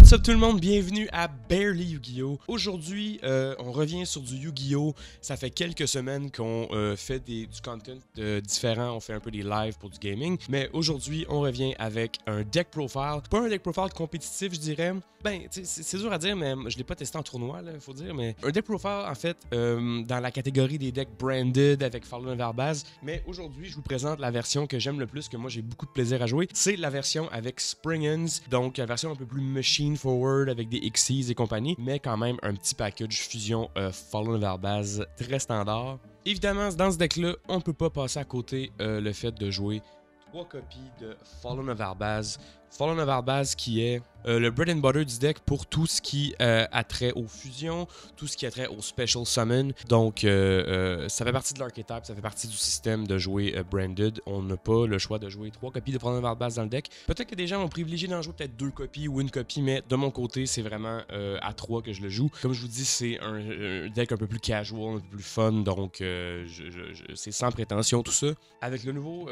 What's up tout le monde, bienvenue à Barely Yu-Gi-Oh! Aujourd'hui, on revient sur du Yu-Gi-Oh! Ça fait quelques semaines qu'on fait du content différent, on fait un peu des lives pour du gaming, mais aujourd'hui, on revient avec un deck profile. Pas un deck profile compétitif, je dirais. Ben, c'est dur à dire, mais je l'ai pas testé en tournoi, il faut dire, mais un deck profile, en fait, dans la catégorie des decks branded avec Fallen Verbaz, mais aujourd'hui, je vous présente la version que j'aime le plus, que moi j'ai beaucoup de plaisir à jouer. C'est la version avec Spring-Ins, donc la version un peu plus machine forward avec des Xyz et compagnie, mais quand même un petit package fusion Fallen Verbaz très standard. Évidemment, dans ce deck-là, on peut pas passer à côté le fait de jouer 3 copies de Fallen Verbaz. Fallen Verbaz qui est le bread and butter du deck pour tout ce qui a trait aux fusions, tout ce qui a trait au special summon. Donc, ça fait partie de l'archetype, ça fait partie du système de jouer branded. On n'a pas le choix de jouer 3 copies de Fallen Verbaz dans le deck. Peut-être que des gens vont privilégier d'en jouer peut-être 2 copies ou une copie, mais de mon côté, c'est vraiment à 3 que je le joue. Comme je vous dis, c'est un deck un peu plus casual, un peu plus fun, donc c'est sans prétention tout ça. Avec le nouveau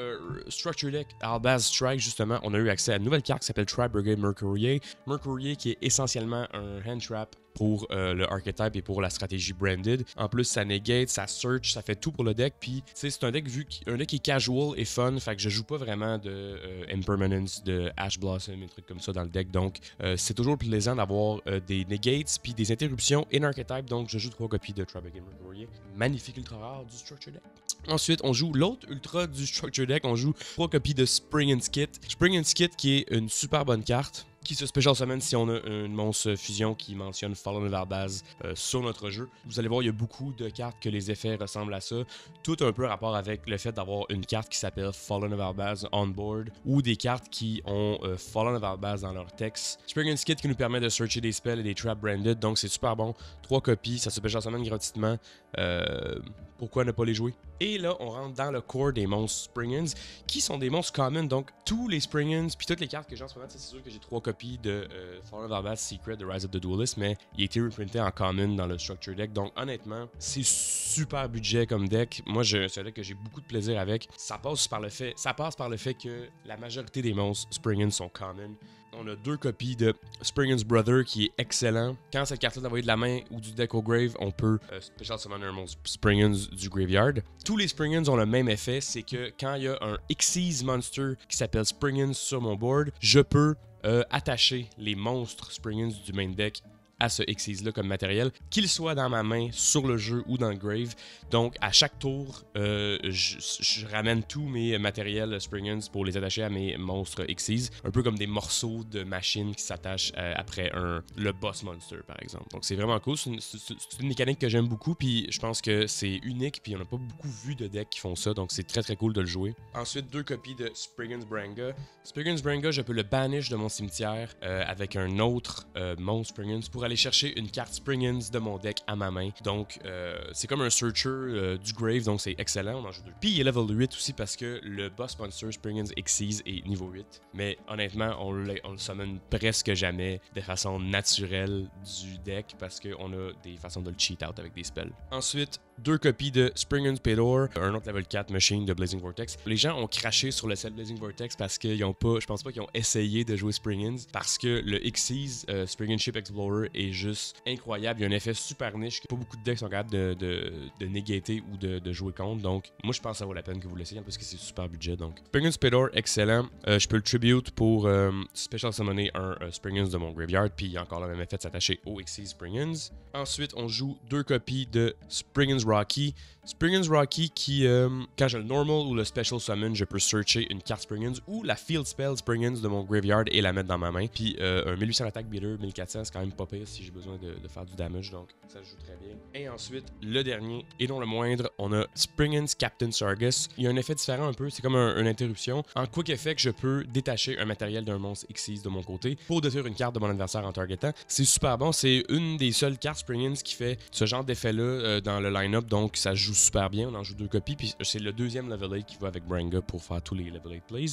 Structure Deck Albaz Strike, justement, on a eu accès à une nouvelle carte qui s'appelle Tri Brigade Mercourier. Mercourier qui est essentiellement un hand trap pour le archetype et pour la stratégie branded. En plus, ça negate, ça search, ça fait tout pour le deck. Puis, c'est un deck un deck qui est casual et fun. Fait que je joue pas vraiment de Impermanence, de Ash Blossom, et trucs comme ça dans le deck. Donc, c'est toujours plaisant d'avoir des negates puis des interruptions in archetype. Donc, je joue 3 copies de Tri Brigade Mercourier. Magnifique ultra rare du Structure Deck. Ensuite, on joue l'autre ultra du Structure Deck. On joue 3 copies de Spring-Ins Kit. Spring-Ins Kit qui est une super bonne carte, qui se special summon si on a une monstre fusion qui mentionne Fallen Verbaz sur notre jeu. Vous allez voir, il y a beaucoup de cartes que les effets ressemblent à ça. Tout un peu rapport avec le fait d'avoir une carte qui s'appelle Fallen Verbaz on board ou des cartes qui ont Fallen Verbaz dans leur texte. Spring-Ins Kit qui nous permet de searcher des spells et des traps branded, donc c'est super bon. 3 copies, ça se special summon gratuitement. Pourquoi ne pas les jouer? Et là, on rentre dans le core des monstres Spring-Ins, qui sont des monstres common. Donc, tous les Spring-Ins, puis toutes les cartes que j'ai en ce moment, c'est sûr que j'ai 3 copies de Fallen Verbaz Secret de Rise of the Duelist, mais il a été reprinté en common dans le Structure Deck. Donc, honnêtement, c'est super budget comme deck. Moi, c'est un deck que j'ai beaucoup de plaisir avec. Ça passe par le fait que la majorité des monstres Spring-Ins sont common. On a 2 copies de Spring-Ins Brother qui est excellent. Quand cette carte-là est envoyée de la main ou du deck au grave, on peut special summon un monstre Spring-Ins du graveyard. Tous les Spring-Ins ont le même effet, c'est que quand il y a un Xyz monster qui s'appelle Spring-Ins sur mon board, je peux attacher les monstres Spring-Ins du main deck à ce Xyz-là comme matériel, qu'il soit dans ma main, sur le jeu ou dans le grave. Donc, à chaque tour, je ramène tous mes matériels Spring-Ins pour les attacher à mes monstres Xyz, un peu comme des morceaux de machine qui s'attachent après le boss monster, par exemple. Donc, c'est vraiment cool. C'est une mécanique que j'aime beaucoup, puis je pense que c'est unique, puis on n'a pas beaucoup vu de decks qui font ça, donc c'est très très cool de le jouer. Ensuite, 2 copies de Spring-Ins Branga. Spring-Ins Branga, je peux le banish de mon cimetière avec un autre monstre Spring-Ins pour aller chercher une carte Spring-Ins de mon deck à ma main. Donc, c'est comme un searcher du grave, donc c'est excellent, on en joue 2. Puis, il est level 8 aussi parce que le boss monster Spring-Ins Xyz est niveau 8. Mais honnêtement, on le summon presque jamais de façon naturelle du deck parce qu'on a des façons de le cheat out avec des spells. Ensuite, 2 copies de Spring-Ins Pedor, un autre level 4 machine de Blazing Vortex. Les gens ont craché sur le set Blazing Vortex parce qu'ils ont pas, je pense pas qu'ils ont essayé de jouer Spring-Ins parce que le Xyz Spring-Ins Ship Explorer est juste incroyable. Il y a un effet super niche que pas beaucoup de decks sont capables de négater ou de jouer contre. Donc, moi, je pense que ça vaut la peine que vous l'essayez parce que c'est super budget. Donc, Spring-Ins Pedor, excellent. Je peux le tribute pour special summoner un Spring-Ins de mon graveyard. Puis, il y a encore le même effet de s'attacher au Xyz Spring-Ins. Ensuite, on joue 2 copies de Spring-Ins Rocky. Spring-Ins Rocky qui, quand j'ai le normal ou le special summon, je peux searcher une carte Spring-Ins ou la field spell Spring-Ins de mon graveyard et la mettre dans ma main. Puis un 1800 attaque beater, 1400, c'est quand même pas pire si j'ai besoin de faire du damage, donc ça se joue très bien. Et ensuite, le dernier, et non le moindre, on a Spring-Ins Captain Sargus. Il y a un effet différent un peu, c'est comme une interruption. En quick effect, je peux détacher un matériel d'un monstre Xyz de mon côté pour détruire une carte de mon adversaire en targetant. C'est super bon, c'est une des seules cartes Spring-Ins qui fait ce genre d'effet-là dans le line-up. line-up, donc ça joue super bien. On en joue 2 copies, puis c'est le deuxième level 8 qui va avec Branga pour faire tous les level 8 plays.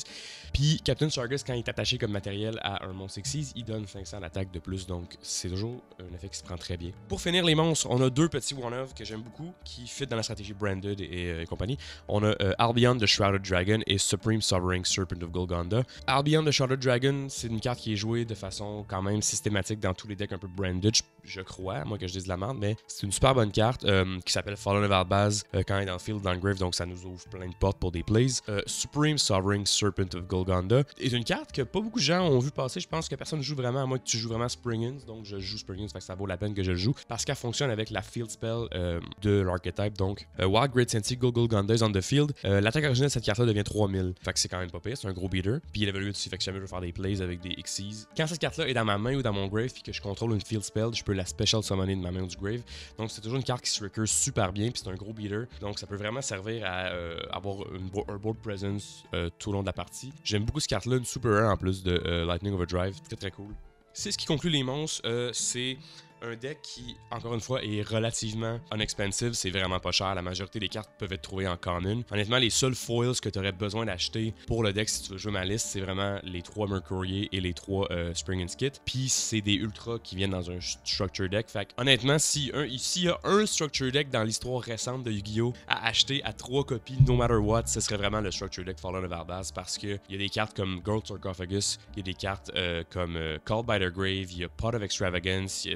Puis Captain Sargus, quand il est attaché comme matériel à un monstre Xyz, il donne 500 d'attaque de plus, donc c'est toujours un effet qui se prend très bien. Pour finir les monstres, on a 2 petits one-of que j'aime beaucoup, qui fit dans la stratégie Branded et compagnie. On a Albion de Shrouded Dragon et Supreme Sovereign Serpent of Golgonda. Albion de Shrouded Dragon, c'est une carte qui est jouée de façon quand même systématique dans tous les decks un peu Branded, je crois, moi que je dise de la merde, mais c'est une super bonne carte qui s'appelle Fallen of Albaz quand elle est dans le field, dans le grave, donc ça nous ouvre plein de portes pour des plays. Supreme Sovereign Serpent of Golgonda est une carte que pas beaucoup de gens ont vu passer. Je pense que personne ne joue vraiment, à moins que tu joues vraiment Springans, donc je joue Springans, fait que ça vaut la peine que je le joue parce qu'elle fonctionne avec la field spell de l'archetype. Donc, Wild Great Senti Golgonda is on the field. L'attaque originale de cette carte-là devient 3000, fait que c'est quand même pas pire, c'est un gros beater. Puis il est level 8 aussi, fait que jamais je veux faire des plays avec des Xyz. Quand cette carte-là est dans ma main ou dans mon grave, puis que je contrôle une field spell, je peux la special summoner de ma main ou du grave. Donc c'est toujours une carte qui se recurse super bien, puis c'est un gros beater. Donc ça peut vraiment servir à avoir un board presence tout au long de la partie. J'aime beaucoup cette carte-là, une super rare en plus de Lightning Overdrive, très très cool. C'est ce qui conclut les monstres, c'est un deck qui, encore une fois, est relativement inexpensive, c'est vraiment pas cher. La majorité des cartes peuvent être trouvées en common. Honnêtement, les seuls foils que tu aurais besoin d'acheter pour le deck si tu veux jouer ma liste, c'est vraiment les 3 Mercurier et les 3 Spring Kit. Puis c'est des ultras qui viennent dans un structure deck. Fait que, honnêtement, s'il y a un structure deck dans l'histoire récente de Yu-Gi-Oh! À acheter à 3 copies, no matter what, ce serait vraiment le structure deck Fallen of Albaz parce qu'il y a des cartes comme Gold Sarcophagus, il y a des cartes comme Called by the Grave, il y a Pot of Extravagance,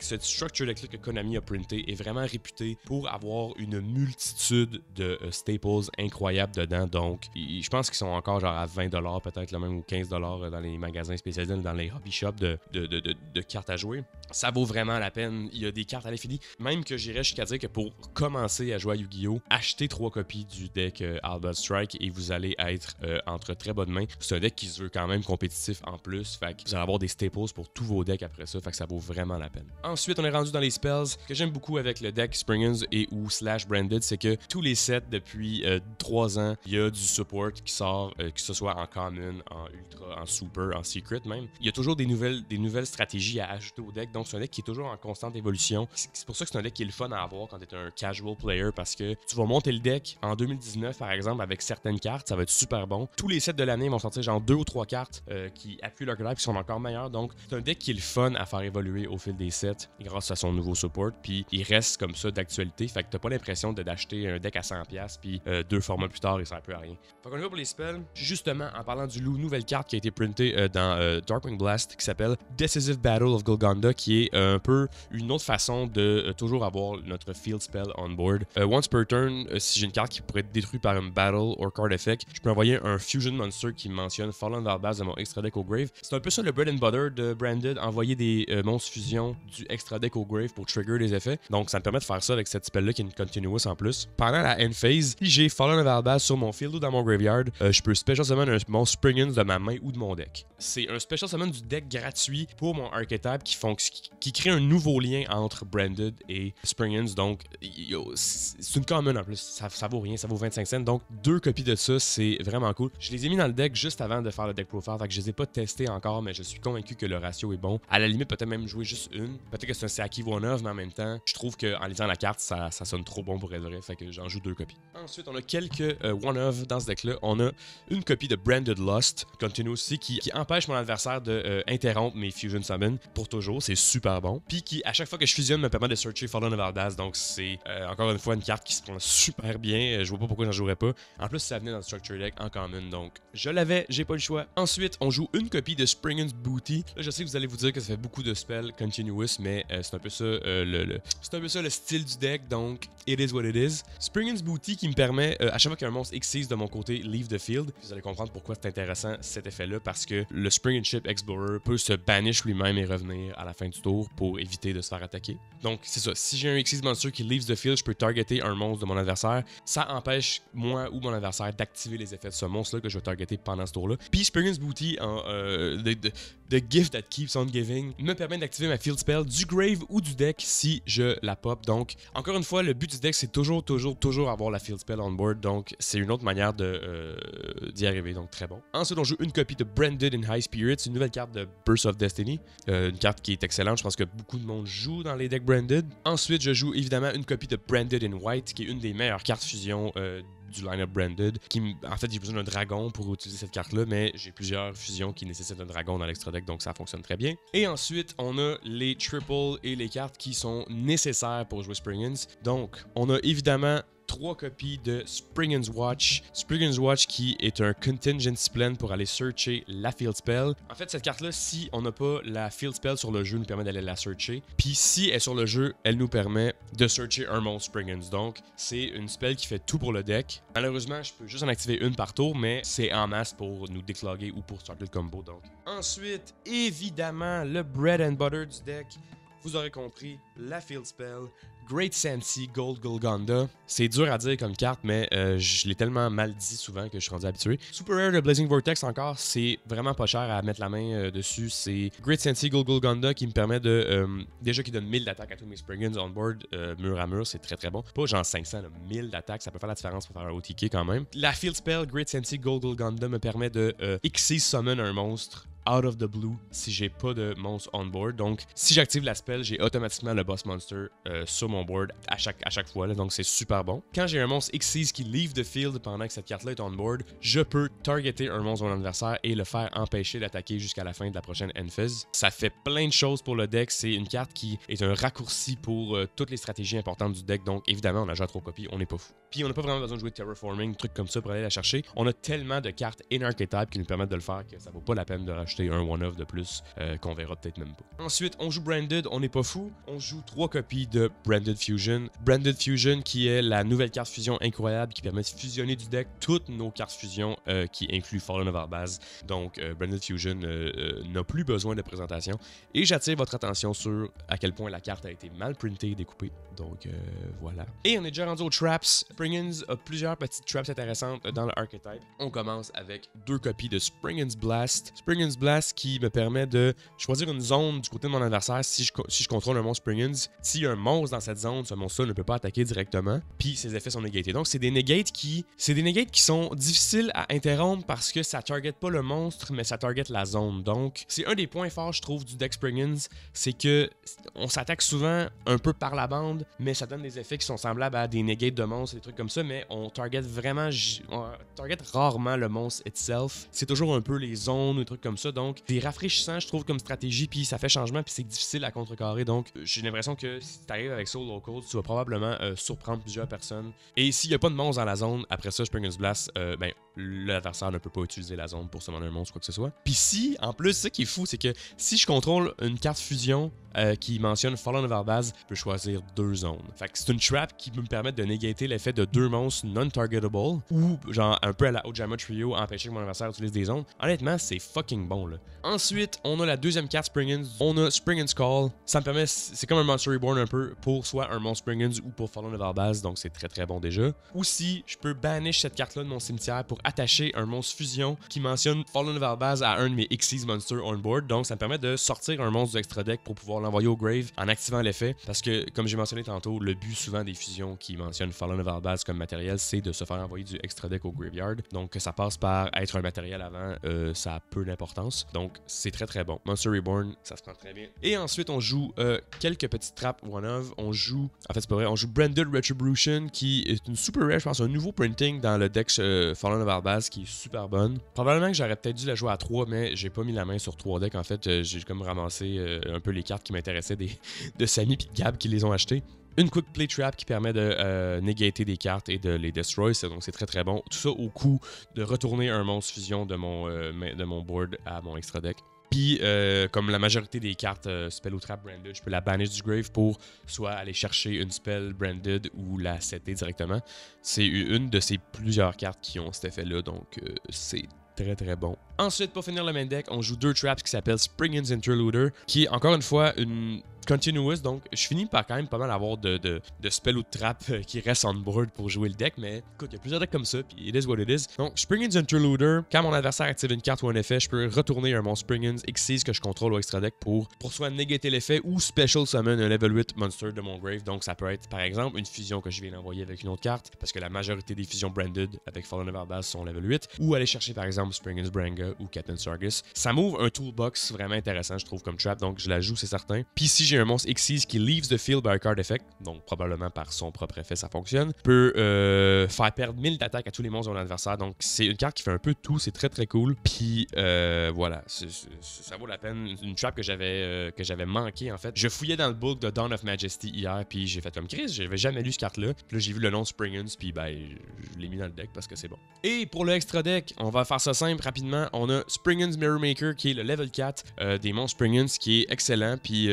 ce structure deck-là que Konami a printé est vraiment réputé pour avoir une multitude de staples incroyables dedans. Donc, je pense qu'ils sont encore genre à 20$ peut-être, même ou 15$ dans les magasins spécialisés, dans les hobby shops de cartes à jouer. Ça vaut vraiment la peine. Il y a des cartes à l'infini. Même que j'irais jusqu'à dire que pour commencer à jouer à Yu-Gi-Oh!, achetez 3 copies du deck Albaz Strike et vous allez être entre très bonnes mains. C'est un deck qui se veut quand même compétitif en plus. Fait que vous allez avoir des staples pour tous vos decks après ça. Fait que ça vaut vraiment la peine. Ensuite, on est rendu dans les spells. Ce que j'aime beaucoup avec le deck Springans et ou / Branded, c'est que tous les sets depuis 3 ans, il y a du support qui sort, que ce soit en common, en ultra, en super, en secret même. Il y a toujours des nouvelles stratégies à ajouter au deck. Donc, c'est un deck qui est toujours en constante évolution. C'est pour ça que c'est un deck qui est le fun à avoir quand tu es un casual player parce que tu vas monter le deck en 2019, par exemple, avec certaines cartes. Ça va être super bon. Tous les sets de l'année vont sortir genre 2 ou 3 cartes qui appuient leur archetype qui sont encore meilleures. Donc, c'est un deck qui est le fun à faire évoluer au fil des sets grâce à son nouveau support. Puis, il reste comme ça d'actualité. Fait que t'as pas l'impression d'acheter un deck à 100$. Puis, 2 formats plus tard, il sert un peu à rien. Fait qu'on y va pour les spells. Justement, en parlant du loup, nouvelle carte qui a été printée dans Darkwing Blast qui s'appelle Decisive Battle of Golgonda, qui est un peu une autre façon de toujours avoir notre field spell on board. Once per turn, si j'ai une carte qui pourrait être détruite par un battle or card effect, je peux envoyer un fusion monster qui mentionne Fallen Albaz de mon extra deck au grave. C'est un peu ça le bread and butter de Branded, envoyer des monstres fusion du extra deck au grave pour trigger des effets. Donc ça me permet de faire ça avec cette spell là qui est une continuous en plus. Pendant la end phase, si j'ai Fallen Albaz sur mon field ou dans mon graveyard, je peux special summon un monstre Springans de ma main ou de mon deck. C'est un special summon du deck gratuit pour mon archetype qui crée un nouveau lien entre Branded et Springans. Donc c'est une common en plus, ça vaut rien, ça vaut 25 cents. Donc 2 copies de ça, c'est vraiment cool. Je les ai mis dans le deck juste avant de faire le deck profile, fait que je les ai pas testés encore, mais je suis convaincu que le ratio est bon. À la limite, peut-être même jouer juste une. Peut-être que c'est un Seaki One-of, mais en même temps, je trouve qu'en lisant la carte, ça sonne trop bon pour être vrai, fait que j'en joue 2 copies. Ensuite, on a quelques One-of dans ce deck-là. On a une copie de Branded Lost, continue aussi, qui empêche mon adversaire de interrompre mes Fusion Summon pour toujours. C'est super bon. Puis qui, à chaque fois que je fusionne, me permet de searcher Fallen of Albaz. Donc c'est encore une fois une carte qui se prend super bien. Je vois pas pourquoi j'en jouerais pas. En plus, ça venait dans le Structure Deck en common. Donc je l'avais, j'ai pas le choix. Ensuite, on joue une copie de Springans Booty. Là, je sais que vous allez vous dire que ça fait beaucoup de spells continuous, mais c'est un peu ça c'est un peu ça le style du deck. Donc it is what it is. Springans Booty qui me permet, à chaque fois qu'un monstre Xyz de mon côté leave the field, vous allez comprendre pourquoi c'est intéressant cet effet-là, parce que le Spring Ship Explorer peut se banish lui-même et revenir à la fin du tour pour éviter de se faire attaquer. Donc c'est ça, si j'ai un Xyz monster qui leaves the field, je peux targeter un monstre de mon adversaire. Ça empêche moi ou mon adversaire d'activer les effets de ce monstre-là que je vais targeter pendant ce tour-là. Puis Springans Booty, the gift that keeps on giving, me permet d'activer ma field spell du grave ou du deck si je la pop. Donc encore une fois, le but du deck c'est toujours avoir la field spell on board. Donc c'est une autre manière de d'y arriver, donc très bon. Ensuite, on joue une copie de Branded in High Spirits, une nouvelle carte de Burst of Destiny. Une carte qui est excellente, je pense que beaucoup de monde joue dans les decks Branded. Ensuite, je joue évidemment une copie de Branded in White, qui est une des meilleures cartes fusion du line-up Branded. En fait, j'ai besoin d'un dragon pour utiliser cette carte-là, mais j'ai plusieurs fusions qui nécessitent un dragon dans l'extra deck, donc ça fonctionne très bien. Et ensuite, on a les triples et les cartes qui sont nécessaires pour jouer Springens. Donc, on a évidemment 3 copies de Springen's Watch. Springen's Watch qui est un contingency plan pour aller searcher la field spell. En fait, cette carte-là, si on n'a pas la field spell sur le jeu, nous permet d'aller la searcher. Puis si elle est sur le jeu, elle nous permet de searcher un monstre Springens. Donc, c'est une spell qui fait tout pour le deck. Malheureusement, je peux juste en activer une par tour, mais c'est en masse pour nous déclogger ou pour starter le combo. Donc, ensuite, évidemment, le bread and butter du deck. Vous aurez compris, la field spell, Great Sensi Gold Golgonda. C'est dur à dire comme carte, mais je l'ai tellement mal dit souvent que je suis rendu habitué. Super Rare de Blazing Vortex encore, c'est vraiment pas cher à mettre la main dessus. C'est Great Sensi Gold Golgonda qui me permet de... déjà qui donne 1000 d'attaque à tous mes Springens on board, mur à mur, c'est très très bon. Pas genre 500, là, 1000 d'attaque, ça peut faire la différence pour faire un OTK quand même. La field spell Great Sensi Gold Golgonda me permet de Xyz summon un monstre out of the blue si j'ai pas de monstre on board. Donc, si j'active la spell, j'ai automatiquement le boss monster sur mon board à chaque fois. Là, donc, c'est super bon. Quand j'ai un monstre Xyz qui leave the field pendant que cette carte-là est on board, je peux targeter un monstre de mon adversaire et le faire empêcher d'attaquer jusqu'à la fin de la prochaine end phase. Ça fait plein de choses pour le deck. C'est une carte qui est un raccourci pour toutes les stratégies importantes du deck. Donc, évidemment, on a déjà 3 copies, on n'est pas fou. Puis, on n'a pas vraiment besoin de jouer de Terraforming, trucs comme ça pour aller la chercher. On a tellement de cartes in archetype qui nous permettent de le faire que ça vaut pas la peine de racheter un one-off de plus qu'on verra peut-être même pas. Ensuite, on joue Branded, on n'est pas fou. On joue 3 copies de Branded Fusion. Branded Fusion qui est la nouvelle carte fusion incroyable qui permet de fusionner du deck toutes nos cartes fusion qui incluent Fallen of Arbaz. Donc, Branded Fusion n'a plus besoin de présentation. Et j'attire votre attention sur à quel point la carte a été mal printée et découpée. Donc, voilà. Et on est déjà rendu aux traps. Springens a plusieurs petites traps intéressantes dans le archetype. On commence avec 2 copies de Springens Blast. Springens Blast qui me permet de choisir une zone du côté de mon adversaire si je contrôle un monstre Springens. S'il y a un monstre dans cette zone, ce monstre-là ne peut pas attaquer directement. Puis ses effets sont négatés. Donc, c'est des negates qui sont difficiles à interrompre parce que ça target pas le monstre, mais ça target la zone. Donc, c'est un des points forts, je trouve, du deck Springens. C'est que on s'attaque souvent un peu par la bande, mais ça donne des effets qui sont semblables à des negates de monstres, des trucs comme ça, mais on target rarement le monstre itself. C'est toujours un peu les zones ou des trucs comme ça. Donc, c'est rafraîchissant, je trouve, comme stratégie, puis ça fait changement, puis c'est difficile à contrecarrer. Donc, j'ai l'impression que si tu arrives avec Soul Local, tu vas probablement surprendre plusieurs personnes. Et s'il n'y a pas de monstre dans la zone, après ça, Springens Blast, l'adversaire ne peut pas utiliser la zone pour summoner un monstre, quoi que ce soit. Puis si, en plus, ce qui est fou, c'est que si je contrôle une carte fusion qui mentionne Fallen of Arbaz, je peux choisir 2 zones. Fait que c'est une trap qui peut me permettre de négater l'effet de 2 monstres non-targetable ou, genre, un peu à la Ojama Trio, empêcher que mon adversaire utilise des zones. Honnêtement, c'est fucking bon, là. Ensuite, on a la deuxième carte Springens. On a Springens Call. Ça me permet, c'est comme un Monster Reborn un peu pour soit un monstre Springens ou pour Fallen of Arbaz, donc c'est très très bon déjà. Aussi, je peux banish cette carte-là de mon cimetière pour attacher un monstre fusion qui mentionne Fallen of Arbaz à un de mes Xyz Monsters on board. Donc ça me permet de sortir un monstre du extra deck pour pouvoir l'envoyer au grave en activant l'effet. Parce que, comme j'ai mentionné tantôt, le but souvent des fusions qui mentionnent Fallen of Arbaz comme matériel, c'est de se faire envoyer du extra deck au graveyard. Donc que ça passe par être un matériel avant, ça a peu d'importance. Donc c'est très très bon. Monster Reborn, ça se prend très bien. Et ensuite, on joue quelques petites traps one-of. On joue Branded Retribution qui est une super rare, je pense, un nouveau printing dans le deck Fallen of Arbaz qui est super bonne. Probablement que j'aurais peut-être dû la jouer à 3, mais j'ai pas mis la main sur 3 decks. En fait, j'ai comme ramassé un peu les cartes qui m'intéressaient de Samy et de Gab qui les ont achetées. Une quick play trap qui permet de négater des cartes et de les destroy, donc c'est très très bon. Tout ça au coût de retourner un monstre fusion de mon board à mon extra deck. Puis, comme la majorité des cartes spell ou trap branded, je peux la banish du grave pour soit aller chercher une spell branded ou la setter directement. C'est une de ces plusieurs cartes qui ont cet effet-là, donc c'est très très bon. Ensuite, pour finir le main deck, on joue 2 traps qui s'appellent Springens Interluder, qui est encore une fois continuous, donc je finis par quand même pas mal avoir de spells ou de traps qui restent on board pour jouer le deck, mais écoute, il y a plusieurs decks comme ça, puis it is what it is. Donc, Springens Interluder, quand mon adversaire active une carte ou un effet, je peux retourner un mon Springens Xyz que je contrôle au extra deck pour soit négater l'effet ou special summon un level 8 monster de mon grave. Donc, ça peut être par exemple une fusion que je viens d'envoyer avec une autre carte, parce que la majorité des fusions branded avec Fallen of Arbaz sont level 8, ou aller chercher par exemple Springens Branga ou Captain Sargus. Ça m'ouvre un toolbox vraiment intéressant, je trouve, comme trap, donc je la joue, c'est certain. Puis si j'ai un monstre Xyz qui leaves the field by a card effect, donc probablement par son propre effet ça fonctionne, peut faire perdre 1000 d'attaque à tous les monstres de mon adversaire. Donc c'est une carte qui fait un peu de tout, c'est très très cool. Puis voilà, ça vaut la peine. Une trap que j'avais manqué en fait. Je fouillais dans le book de Dawn of Majesty hier, puis j'ai fait comme Chris, j'avais jamais lu cette carte-là. Puis là j'ai vu le nom Springens, puis ben je l'ai mis dans le deck parce que c'est bon. Et pour le extra deck, on va faire ça simple rapidement. On a Springens Mirrormaker qui est le level 4 des monstres Springens qui est excellent. Puis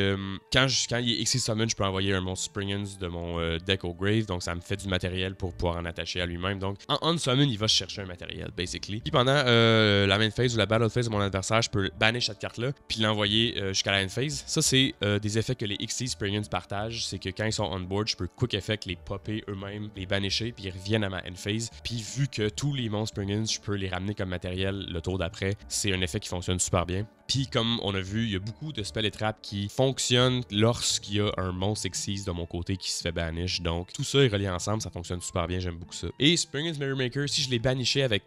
quand il est Xyz Summon, je peux envoyer un monstre Springens de mon deck au grave, donc ça me fait du matériel pour pouvoir en attacher à lui-même. Donc en on-summon, il va chercher un matériel, basically. Puis pendant la main phase ou la battle phase de mon adversaire, je peux banish cette carte-là, puis l'envoyer jusqu'à la end phase. Ça, c'est des effets que les Xyz Springens partagent. C'est que quand ils sont on board, je peux quick effect les popper eux-mêmes, les banisher, puis ils reviennent à ma end phase. Puis vu que tous les monstres Springens, je peux les ramener comme matériel le tour d'après, c'est un effet qui fonctionne super bien. Puis comme on a vu, il y a beaucoup de spells et traps qui fonctionnent lorsqu'il y a un monstre Xyz de mon côté qui se fait banish. Donc tout ça est relié ensemble, ça fonctionne super bien, j'aime beaucoup ça. Et Springens Mirrormaker, si je l'ai baniché avec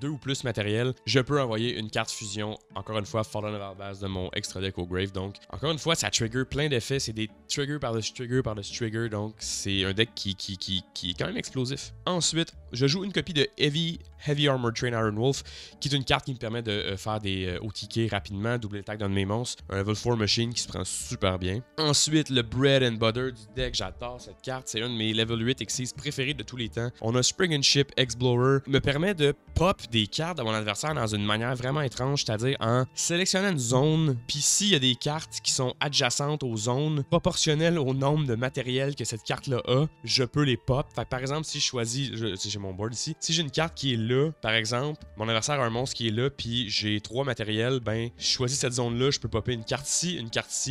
2 ou plus matériel, je peux envoyer une carte fusion, encore une fois Fallen of Arbaz de mon extra deck au grave. Donc encore une fois, ça trigger plein d'effets, c'est des triggers par-dessus trigger par-dessus trigger, donc c'est un deck qui est quand même explosif. Ensuite, je joue une copie de Heavy Armor Train Iron Wolf, qui est une carte qui me permet de faire des OTK rapidement, doubler l'attaque d'un de mes monstres, un level 4 machine qui se prend super bien. Ensuite, le Bread and Butter du deck, j'adore cette carte, c'est un de mes level 8 Xyz préférés de tous les temps. On a Spring Ship Explorer, me permet de pop des cartes de mon adversaire dans une manière vraiment étrange, c'est-à-dire en sélectionnant une zone, puis s'il y a des cartes qui sont adjacentes aux zones, proportionnelles au nombre de matériel que cette carte-là a, je peux les pop. Fait que par exemple, si je choisis, j'ai mon board ici, si j'ai une carte qui est là, par exemple, mon adversaire a un monstre qui est là, puis j'ai 3 matériels, ben, je choisis cette zone-là, je peux popper une carte ici,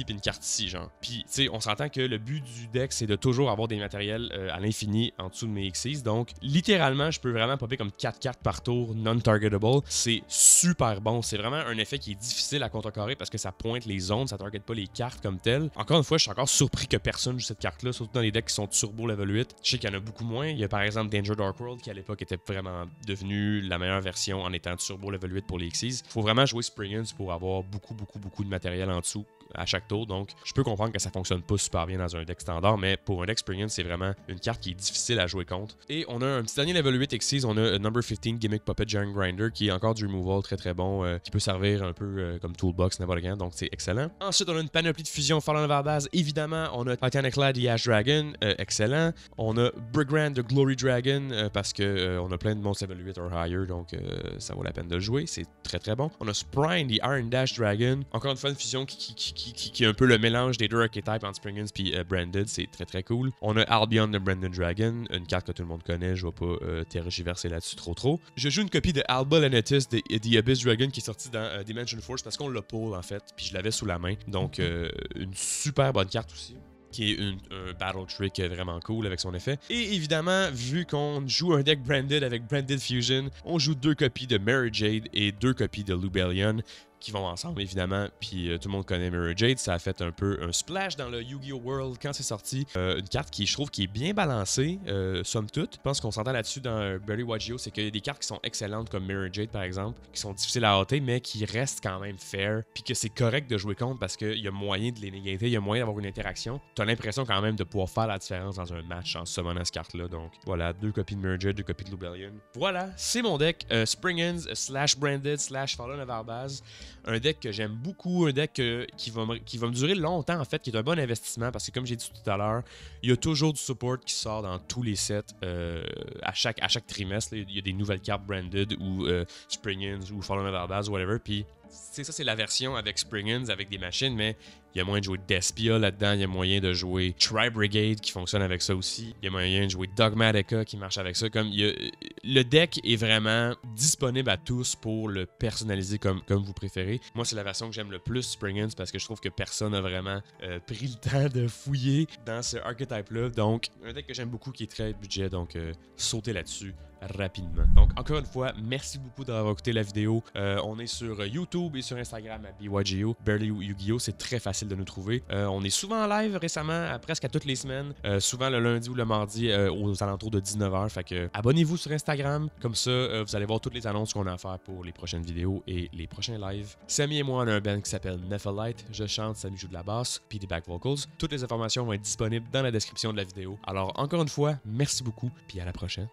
puis une carte ici, genre. Puis, tu sais, on s'entend que le but du deck, c'est de toujours avoir des matériels à l'infini en dessous de mes Xyz. Donc, littéralement, je peux vraiment popper comme 4 cartes par tour, non-targetable. C'est super bon. C'est vraiment un effet qui est difficile à contrecarrer parce que ça pointe les zones, ça target pas les cartes comme telles. Encore une fois, je suis encore surpris que personne joue cette carte-là, surtout dans les decks qui sont turbo level 8. Je sais qu'il y en a beaucoup moins. Il y a par exemple Danger Dark World qui à l'époque était vraiment devenu la meilleure version en étant turbo level 8 pour les Xyz. Faut vraiment jouer Springens pour avoir beaucoup de matériel en dessous à chaque tour, donc je peux comprendre que ça fonctionne pas super bien dans un deck standard, mais pour un deck Springens, c'est vraiment une carte qui est difficile à jouer contre. Et on a un petit dernier level 8 Xyz, on a Number 15 Gimmick Puppet Giant Grinder qui est encore du removal très bon, qui peut servir un peu comme toolbox n'importe quand, donc c'est excellent. Ensuite, on a une panoplie de fusion Fallen of Arbaz, évidemment, on a Titanic Lad et Ash Dragon, excellent. On a Brigand de Glory Dragon, parce que on a plein de monstres level 8 or higher, donc ça vaut la peine de le jouer, c'est très bon. On a Sprine, the Iron Dash Dragon, encore une fois une fusion qui est un peu le mélange des deux archetypes entre Springens puis Branded, c'est très cool. On a Albion de Branded Dragon, une carte que tout le monde connaît, je vais pas tergiverser là-dessus trop. Je joue une copie de Alba Lenetis de The Abyss Dragon qui est sortie dans Dimension Force parce qu'on l'a pull en fait, puis je l'avais sous la main, donc une super bonne carte aussi, qui est un battle trick vraiment cool avec son effet. Et évidemment, vu qu'on joue un deck branded avec Branded Fusion, on joue 2 copies de Mary Jade et 2 copies de Lubellion qui vont ensemble évidemment, puis tout le monde connaît Mirror Jade, ça a fait un peu un splash dans le Yu-Gi-Oh! World quand c'est sorti. Une carte qui je trouve qui est bien balancée, somme toute. Je pense qu'on s'entend là-dessus dans Berry Wagio, c'est qu'il y a des cartes qui sont excellentes comme Mirror Jade par exemple, qui sont difficiles à hâter, mais qui restent quand même fair, puis que c'est correct de jouer contre parce qu'il y a moyen de les négater, il y a moyen d'avoir une interaction. T'as l'impression quand même de pouvoir faire la différence dans un match en summonant cette carte-là, donc voilà, 2 copies de Mirror Jade, 2 copies de Lubellion. Voilà, c'est mon deck Springens / Branded / Fallen of Arbaz. Un deck que j'aime beaucoup, un deck qui va me durer longtemps en fait, qui est un bon investissement parce que comme j'ai dit tout à l'heure, il y a toujours du support qui sort dans tous les sets à chaque trimestre. Là, il y a des nouvelles cartes branded ou Springens ou Fallen of Arbaz, whatever. Puis c'est ça, c'est la version avec Spring-ins, avec des machines, mais il y a moyen de jouer Despia là-dedans, il y a moyen de jouer Tri-Brigade qui fonctionne avec ça aussi, il y a moyen de jouer Dogmatica qui marche avec ça. Le deck est vraiment disponible à tous pour le personnaliser comme vous préférez. Moi, c'est la version que j'aime le plus, Spring-ins, parce que je trouve que personne n'a vraiment pris le temps de fouiller dans ce archetype-là. Donc, un deck que j'aime beaucoup qui est très budget, donc sautez là-dessus rapidement. Donc, encore une fois, merci beaucoup d'avoir écouté la vidéo. On est sur YouTube et sur Instagram à BYGO. Barely Yu-Gi-Oh! C'est très facile de nous trouver. On est souvent en live récemment, presque à toutes les semaines. Souvent le lundi ou le mardi aux alentours de 19h. Fait que abonnez-vous sur Instagram. Comme ça, vous allez voir toutes les annonces qu'on a à faire pour les prochaines vidéos et les prochains lives. Samy et moi, on a un band qui s'appelle Nephalite. Je chante, Samy joue de la basse, puis des back vocals. Toutes les informations vont être disponibles dans la description de la vidéo. Alors, encore une fois, merci beaucoup, puis à la prochaine.